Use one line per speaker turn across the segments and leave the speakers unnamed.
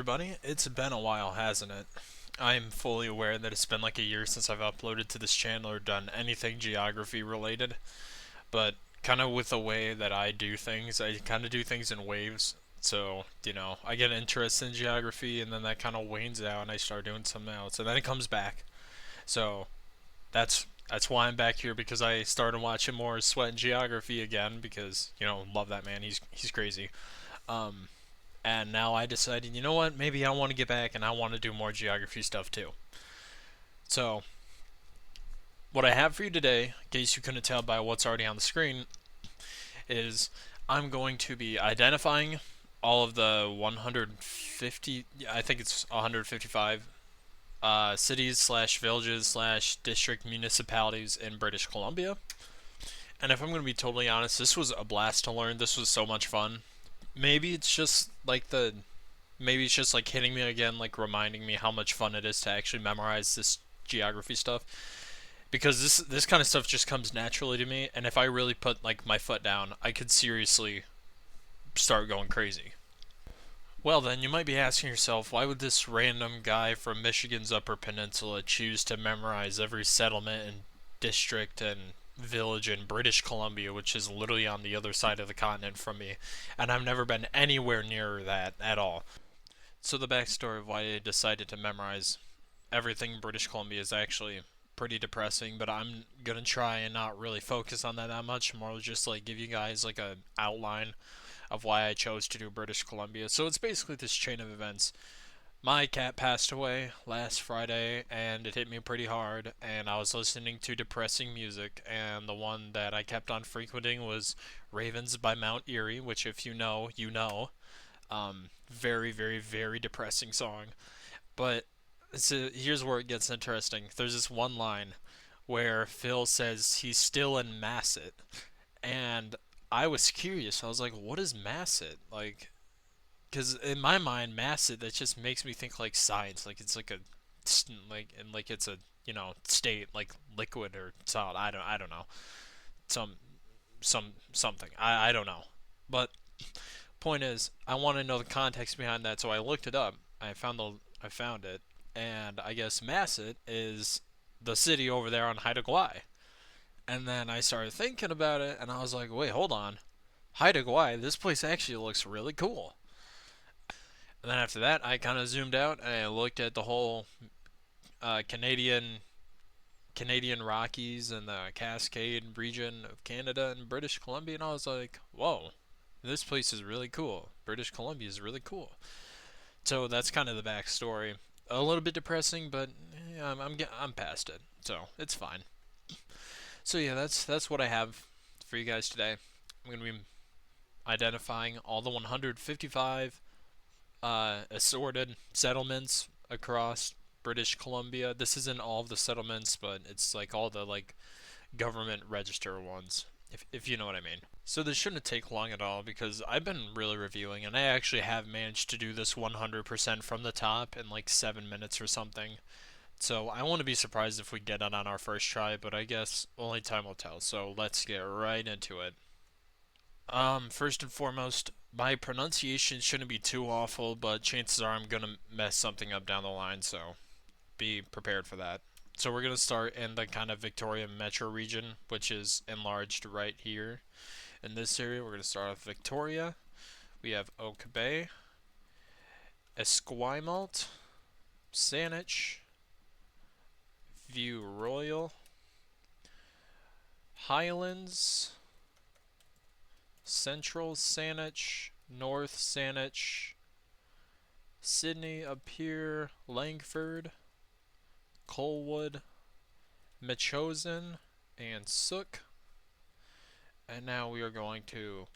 everybody. It's been a while, hasn't it? I'm fully aware that it's been like a year since I've uploaded to this channel or done anything geography related, but kind of with the way that I do things, I kind of do things in waves. So, I get interested in geography and then that kind of wanes out and I start doing something else and then it comes back. So, that's why I'm back here because I started watching more Sweat and Geography again because, love that man. He's crazy. Um and now I decided, you know what? Maybe I want to get back and I want to do more geography stuff too. So, what I have for you today, in case you couldn't tell by what's already on the screen, is I'm going to be identifying all of the 150, I think it's 155 cities slash villages slash district municipalities in British Columbia. And if I'm going to be totally honest, this was a blast to learn. This was so much fun. Maybe it's just like the maybe it's just like hitting me again, like reminding me how much fun it is to actually memorize this geography stuff. Because this kind of stuff just comes naturally to me, and if I really put like my foot down, I could seriously start going crazy. Well, then you might be asking yourself, why would this random guy from Michigan's Upper Peninsula choose to memorize every settlement and district and village in British Columbia, which is literally on the other side of the continent from me, and I've never been anywhere near that at all. So the backstory of why I decided to memorize everything in British Columbia is actually pretty depressing, but I'm gonna try and not really focus on that much. More just like give you guys like a outline of why I chose to do British Columbia. So it's basically this chain of events. My cat passed away last Friday, and it hit me pretty hard. And I was listening to depressing music, and the one that I kept on frequenting was Ravens by Mount Erie, which, if you know, you know. Very, very, very depressing song. But here's where it gets interesting. There's this one line where Phil says he's still in Masset, and I was curious. I was like, "What is Masset?" Like, because in my mind, Masset that just makes me think like science, like it's like a like it's a state like liquid or solid. I don't know some something. I don't know, but point is, I want to know the context behind that, so I looked it up. I found it, and I guess Masset is the city over there on Haida Gwaii. And then I started thinking about it, and I was like, wait, hold on, Haida Gwaii, this place actually looks really cool. And then after that, I kind of zoomed out and I looked at the whole Canadian Rockies and the Cascade region of Canada and British Columbia, and I was like, whoa, this place is really cool. British Columbia is really cool. So that's kind of the backstory. A little bit depressing, but yeah, I'm past it, so it's fine. So yeah, that's what I have for you guys today. I'm gonna be identifying all the 155 assorted settlements across British Columbia. This isn't all of the settlements, but it's like all the like government register ones, if you know what I mean. So this shouldn't take long at all because I've been really reviewing and I actually have managed to do this 100% from the top in like 7 minutes or something. So I won't be surprised if we get it on our first try, but I guess only time will tell. So let's get right into it. First and foremost, my pronunciation shouldn't be too awful, but chances are I'm gonna mess something up down the line, so be prepared for that. So we're gonna start in the kind of Victoria metro region, which is enlarged right here. In this area, we're gonna start with Victoria. We have Oak Bay, Esquimalt, Saanich, View Royal, Highlands, Central Saanich, North Saanich, Sydney up here, Langford, Colwood, Metchosin, and Sook. And now we are going to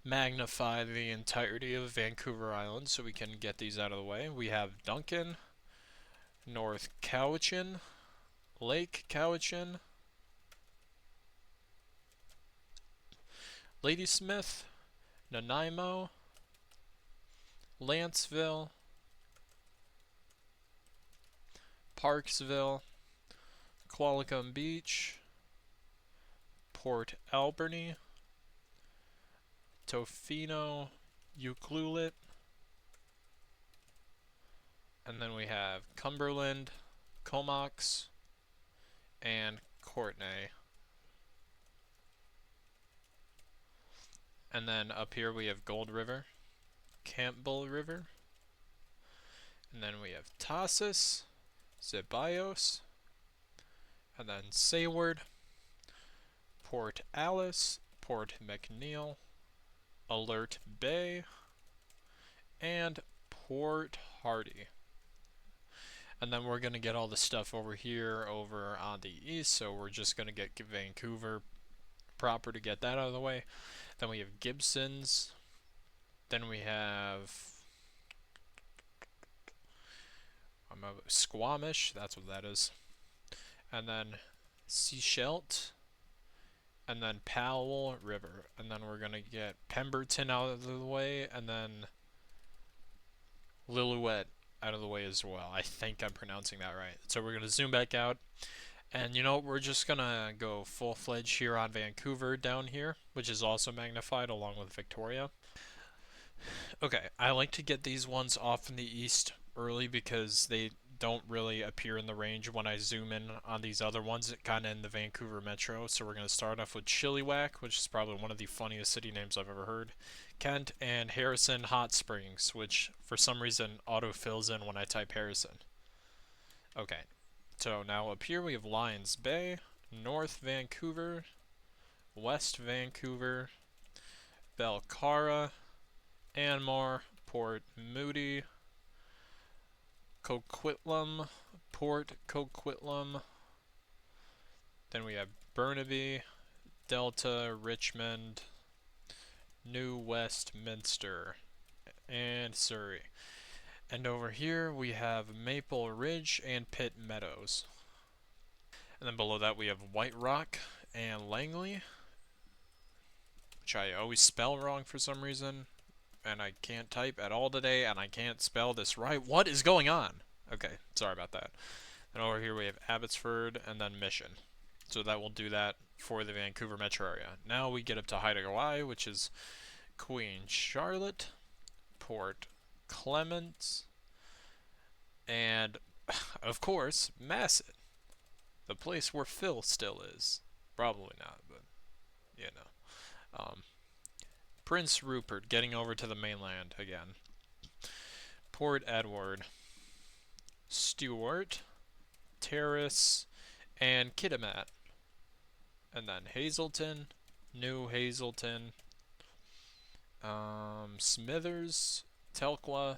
magnify the entirety of Vancouver Island so we can get these out of the way. We have Duncan, North Cowichan, Lake Cowichan, Ladysmith, Nanaimo, Lanceville, Parksville, Qualicum Beach, Port Alberni, Tofino, Ucluelet, And then we have Cumberland, Comox, and Courtenay. And then up here we have Gold River, Campbell River, and then we have Tassus, Zeballos, and then Sayward, Port Alice, Port McNeil, Alert Bay, and Port Hardy. And then we're going to get all the stuff over here over on the east, so we're just going to get Vancouver proper to get that out of the way. Then we have Gibsons. Then we have Squamish, that's what that is. And then Sechelt. And then Powell River. And then we're going to get Pemberton out of the way, and then Lillooet out of the way as well. I think I'm pronouncing that right. So we're going to zoom back out. And you know, we're just going to go full-fledged here on Vancouver down here, which is also magnified along with Victoria. Okay, I like to get these ones off in the east early because they don't really appear in the range when I zoom in on these other ones, kind of in the Vancouver metro. So we're going to start off with Chilliwack, which is probably one of the funniest city names I've ever heard, Kent, and Harrison Hot Springs, which for some reason auto-fills in when I type Harrison. Okay, so now up here we have Lions Bay, North Vancouver, West Vancouver, Belcara, Anmore, Port Moody, Coquitlam, Port Coquitlam. Then we have Burnaby, Delta, Richmond, New Westminster, and Surrey. And over here we have Maple Ridge and Pitt Meadows. And then below that we have White Rock and Langley, which I always spell wrong for some reason. And I can't type at all today, and I can't spell this right. What is going on? Okay, sorry about that. And over here we have Abbotsford and then Mission. So that will do that for the Vancouver metro area. Now we get up to Haida Gwaii, which is Queen Charlotte, Port Clements, and, of course, Masset. The place where Phil still is. Probably not, but, you know. Prince Rupert getting over to the mainland again. Port Edward, Stewart, Terrace, and Kitimat. And then Hazelton, New Hazelton, Smithers, Telkwa,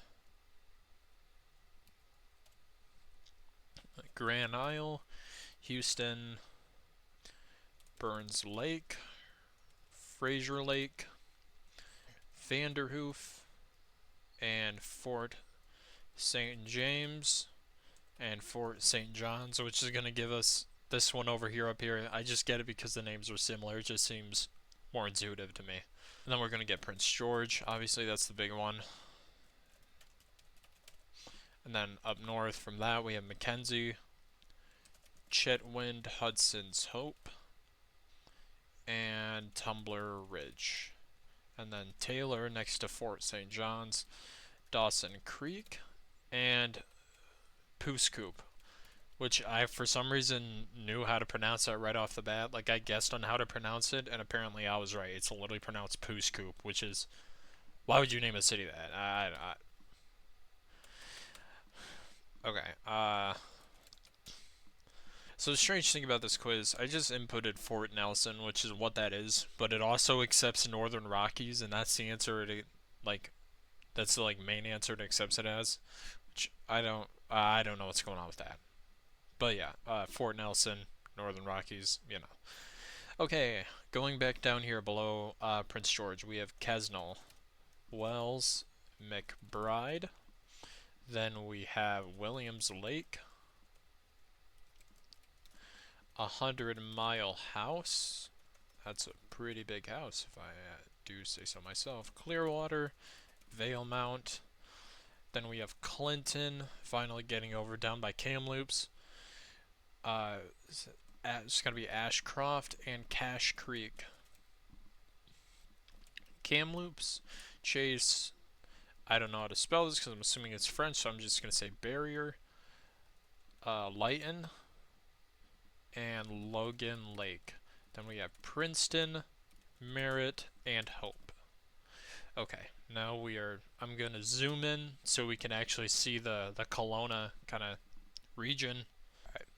Grand Isle, Houston, Burns Lake, Fraser Lake, Vanderhoof, and Fort St. James, and Fort St. John's, which is going to give us this one over here up here. I just get it because the names are similar. It just seems more intuitive to me. And then we're going to get Prince George. Obviously, that's the big one. And then up north from that, we have Mackenzie, Chetwynd, Hudson's Hope, and Tumbler Ridge. And then Taylor next to Fort St. John's, Dawson Creek, and Pooskoop, which I, for some reason, knew how to pronounce that right off the bat. Like, I guessed on how to pronounce it, and apparently I was right. It's literally pronounced Pooskoop, which is... Why would you name a city that? Okay, so the strange thing about this quiz, I just inputted Fort Nelson, which is what that is, but it also accepts Northern Rockies, and that's the answer to, like, that's the, like, main answer it accepts it as, which I don't know what's going on with that. But yeah, Fort Nelson, Northern Rockies, you know. Okay, going back down here below Prince George, we have Kesnel, Wells, McBride, then we have Williams Lake, 100-Mile House. That's a pretty big house, if I do say so myself. Clearwater, Valemount. Then we have Clinton, finally getting over down by Kamloops. It's going to be Ashcroft and Cache Creek. Kamloops, Chase, I don't know how to spell this because I'm assuming it's French, so I'm just going to say barrier, Lighton, and Logan Lake. Then we have Princeton, Merritt, and Hope. Okay, now I'm going to zoom in so we can actually see the Kelowna kind of region. Alright,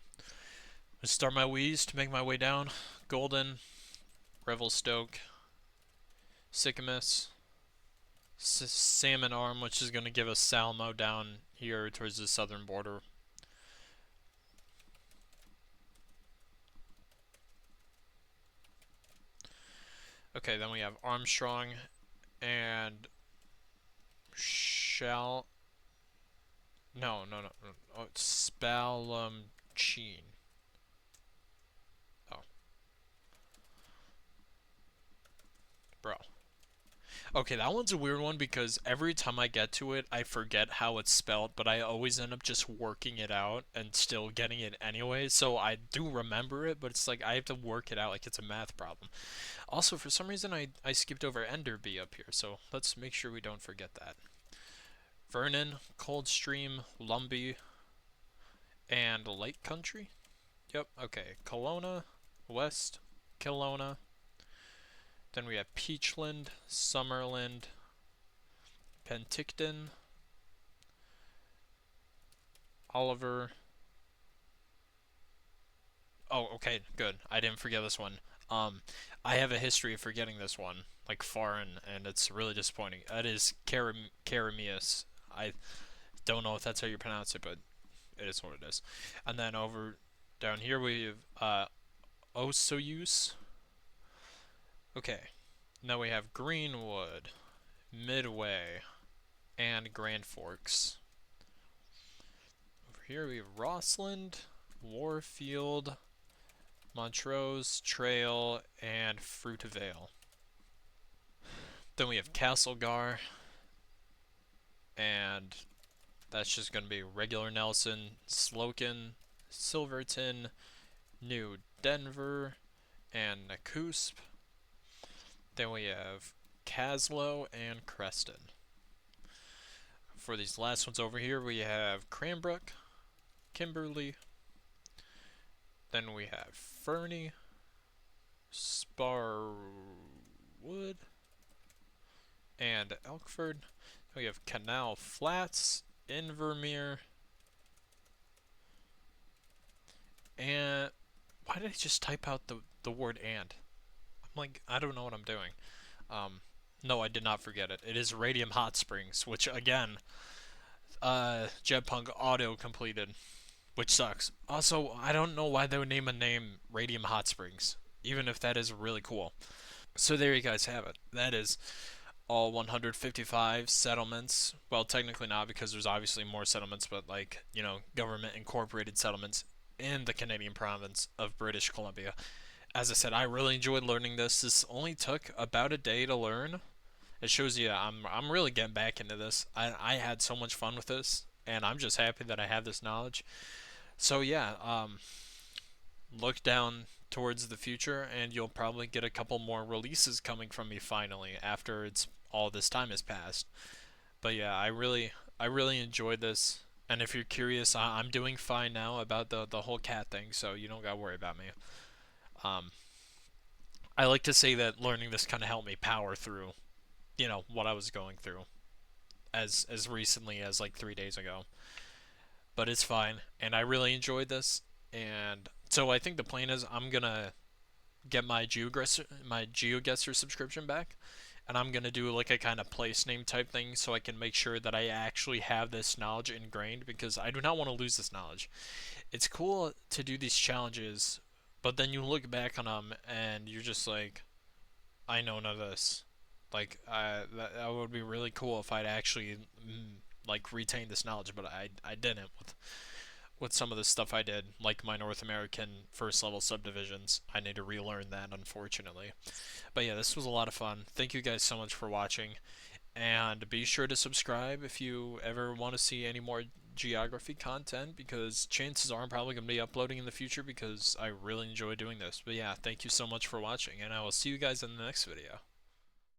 let's start my wheeze to make my way down. Golden, Revelstoke, Sycamus, Salmon Arm, which is going to give us Salmo down here towards the southern border. Okay, then we have Armstrong and Shall. No. Oh, it's Spalumcheen. Oh. Bro. Okay, that one's a weird one because every time I get to it, I forget how it's spelled, but I always end up just working it out and still getting it anyway. So I do remember it, but it's like I have to work it out like it's a math problem. Also, for some reason, I skipped over Enderby up here, so let's make sure we don't forget that. Vernon, Coldstream, Lumbee, and Lake Country? Yep, okay. Kelowna, West Kelowna. Then we have Peachland, Summerland, Penticton, Oliver. Oh, okay, good. I didn't forget this one. I have a history of forgetting this one, like foreign, and it's really disappointing. It is Karamius. I don't know if that's how you pronounce it, but it is what it is. And then over down here we have Osoyoos. Okay, now we have Greenwood, Midway, and Grand Forks. Over here we have Rossland, Warfield, Montrose, Trail, and Fruitvale. Then we have Castlegar, and that's just going to be regular Nelson, Slocan, Silverton, New Denver, and Nakusp. Then we have Caslow and Creston. For these last ones over here, we have Cranbrook, Kimberly. Then we have Fernie, Sparwood, and Elkford. We have Canal Flats, Invermere, and why did I just type out the word and? I'm like, I don't know what I'm doing. No, I did not forget it. It is Radium Hot Springs, which again, Jetpunk auto completed, which sucks. Also, I don't know why they would name a name Radium Hot Springs, even if that is really cool. So there you guys have it. That is all 155 settlements. Well, technically not because there's obviously more settlements, but like, government incorporated settlements in the Canadian province of British Columbia. As I said, I really enjoyed learning this. This only took about a day to learn. It shows you I'm really getting back into this. I had so much fun with this, and I'm just happy that I have this knowledge. So yeah, look down towards the future, and you'll probably get a couple more releases coming from me finally after it's all this time has passed. But yeah, I really enjoyed this. And if you're curious, I'm doing fine now about the whole cat thing, so you don't gotta worry about me. Um, I like to say that learning this kind of helped me power through, what I was going through as recently as like 3 days ago. But it's fine, and I really enjoyed this. And so I think the plan is I'm gonna get my GeoGuessr subscription back, and I'm gonna do like a kind of place name type thing so I can make sure that I actually have this knowledge ingrained because I do not want to lose this knowledge. It's cool to do these challenges, but then you look back on them and you're just like, I know none of this. Like, that would be really cool if I'd actually like retain this knowledge, but I didn't with some of the stuff I did, like my North American first level subdivisions. I need to relearn that, unfortunately. But yeah, this was a lot of fun. Thank you guys so much for watching, and be sure to subscribe if you ever want to see any more geography content, because chances are I'm probably going to be uploading in the future because I really enjoy doing this. But yeah, thank you so much for watching, and I will see you guys in the next video.